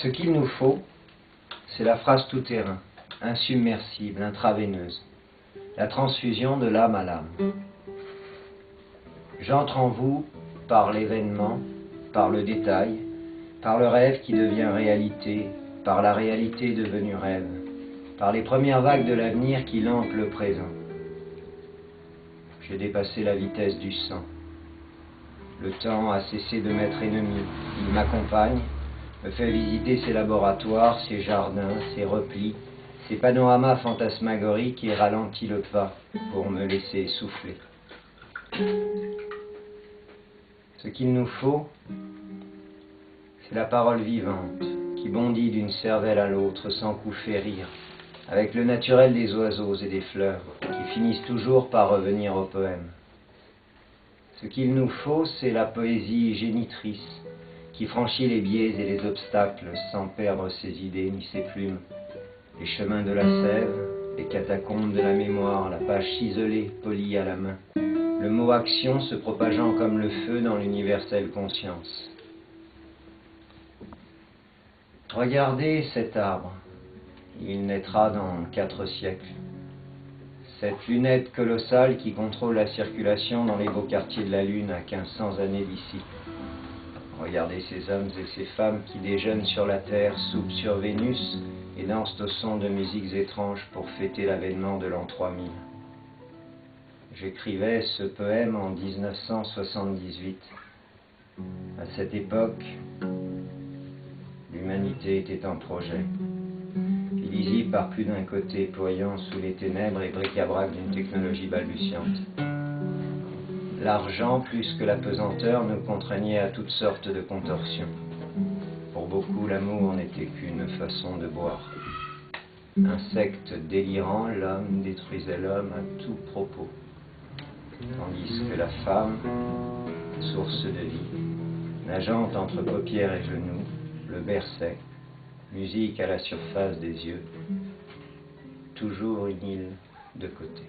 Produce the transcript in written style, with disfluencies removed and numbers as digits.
Ce qu'il nous faut, c'est la phrase tout-terrain, insubmersible, intraveineuse, la transfusion de l'âme à l'âme. J'entre en vous par l'événement, par le détail, par le rêve qui devient réalité, par la réalité devenue rêve, par les premières vagues de l'avenir qui lampent le présent. J'ai dépassé la vitesse du sang. Le temps a cessé de m'être ennemi. Il m'accompagne, me fait visiter ses laboratoires, ses jardins, ses replis, ses panoramas fantasmagoriques et ralentit le pas pour me laisser souffler. Ce qu'il nous faut, c'est la parole vivante qui bondit d'une cervelle à l'autre sans coucher rire, avec le naturel des oiseaux et des fleurs qui finissent toujours par revenir au poème. Ce qu'il nous faut, c'est la poésie génitrice qui franchit les biais et les obstacles sans perdre ses idées ni ses plumes. Les chemins de la sève, les catacombes de la mémoire, la page ciselée, polie à la main. Le mot action se propageant comme le feu dans l'universelle conscience. Regardez cet arbre, il naîtra dans 4 siècles. Cette lunette colossale qui contrôle la circulation dans les beaux quartiers de la Lune à 1500 années d'ici. Regardez ces hommes et ces femmes qui déjeunent sur la Terre, soupent sur Vénus et dansent au son de musiques étranges pour fêter l'avènement de l'an 3000. J'écrivais ce poème en 1978. À cette époque, l'humanité était en projet, illisible par plus d'un côté, ployant sous les ténèbres et bric-à-brac d'une technologie balbutiante. L'argent, plus que la pesanteur, nous contraignait à toutes sortes de contorsions. Pour beaucoup, l'amour n'était qu'une façon de boire. Insecte délirant, l'homme détruisait l'homme à tout propos. Tandis que la femme, source de vie, nageante entre paupières et genoux, le berçait, musique à la surface des yeux, toujours une île de côté.